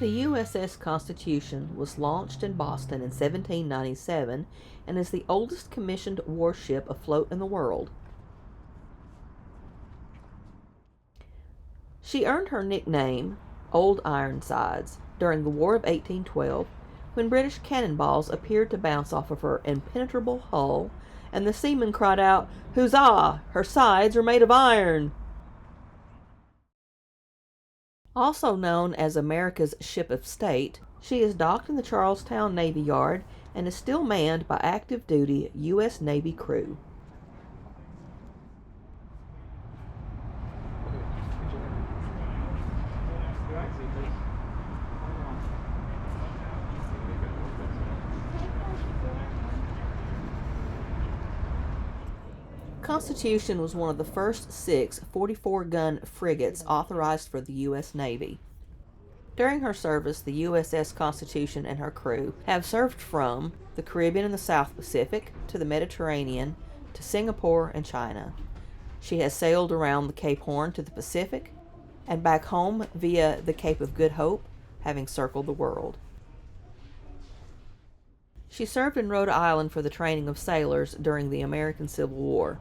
The USS Constitution was launched in Boston in 1797 and is the oldest commissioned warship afloat in the world. She earned her nickname, Old Ironsides, during the War of 1812, when British cannonballs appeared to bounce off of her impenetrable hull, and the seamen cried out, "Huzzah! Her sides are made of iron!" Also known as America's Ship of State, she is docked in the Charlestown Navy Yard and is still manned by active duty U.S. Navy crew. Constitution was one of the first 6 44-gun frigates authorized for the U.S. Navy. During her service, the USS Constitution and her crew have served from the Caribbean and the South Pacific to the Mediterranean to Singapore and China. She has sailed around the Cape Horn to the Pacific and back home via the Cape of Good Hope, having circled the world. She served in Rhode Island for the training of sailors during the American Civil War.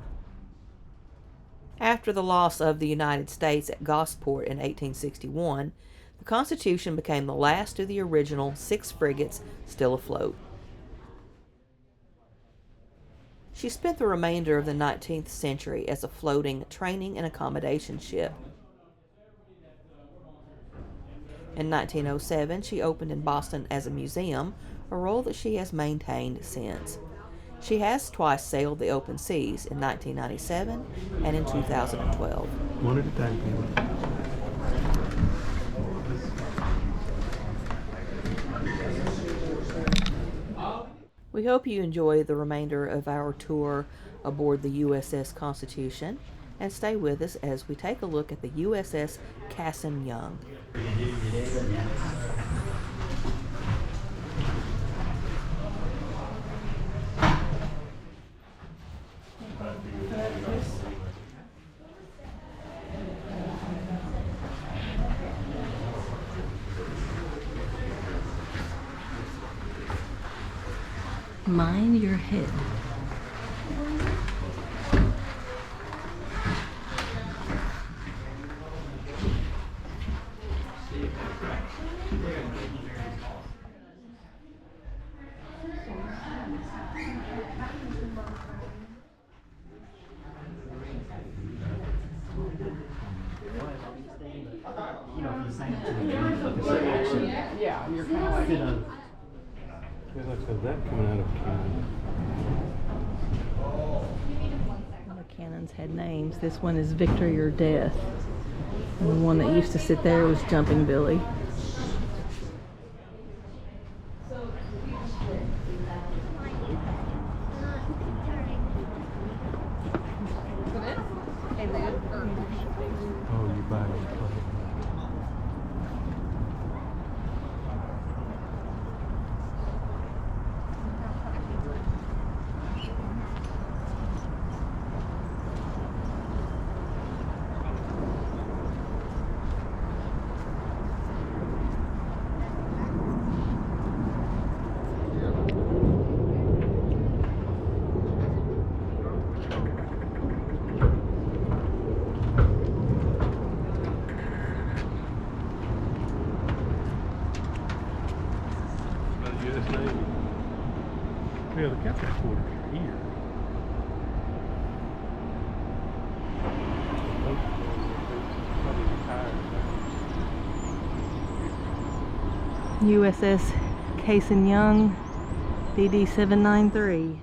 After the loss of the United States at Gosport in 1861, the Constitution became the last of the original 6 frigates still afloat. She spent the remainder of the 19th century as a floating training and accommodation ship. In 1907, she opened in Boston as a museum, a role that she has maintained since. She has twice sailed the open seas, in 1997 and in 2012. One at a time. We hope you enjoy the remainder of our tour aboard the USS Constitution, and stay with us as we take a look at the USS Cassin Young. Mind your head. You know, if you sign up to the game, like this action. Yeah, you're kind of like, It looks like that coming out of a cannon. The cannons had names. This one is Victory or Death. And the one that used to sit there was Jumping Billy. Oh, you buy it. U.S. Navy. Yeah, the captain's quarters are here. Probably retired. USS Cassin Young, DD-793.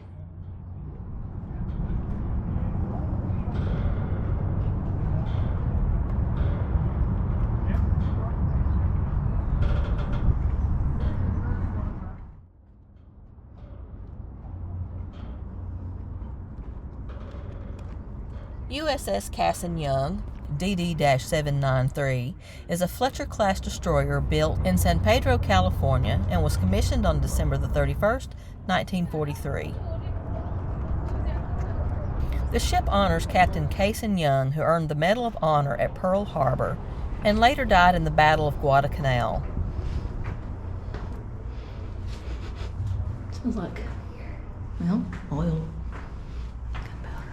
USS Cassin Young, DD-793, is a Fletcher-class destroyer built in San Pedro, California, and was commissioned on December the 31st, 1943. The ship honors Captain Cassin Young, who earned the Medal of Honor at Pearl Harbor and later died in the Battle of Guadalcanal. Smells like, well, oil.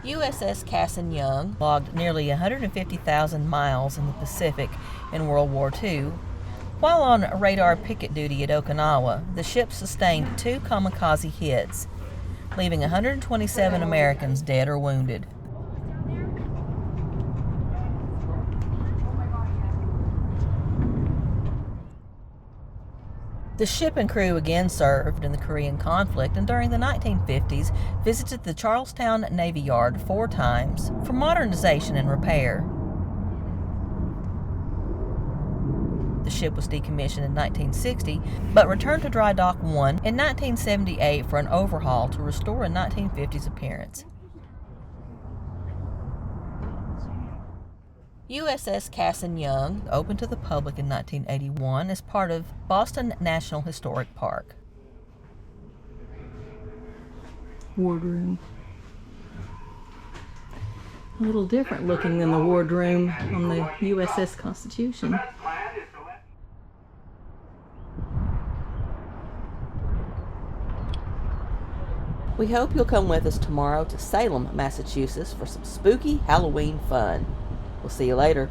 USS Cassin Young logged nearly 150,000 miles in the Pacific in World War II. While on radar picket duty at Okinawa, the ship sustained 2 kamikaze hits, leaving 127 Americans dead or wounded. The ship and crew again served in the Korean conflict, and during the 1950s visited the Charlestown Navy Yard 4 times for modernization and repair. The ship was decommissioned in 1960, but returned to Dry Dock 1 in 1978 for an overhaul to restore a 1950s appearance. USS Cassin Young opened to the public in 1981 as part of Boston National Historic Park. Wardroom. A little different looking than the wardroom on the USS Constitution. We hope you'll come with us tomorrow to Salem, Massachusetts for some spooky Halloween fun. We'll see you later.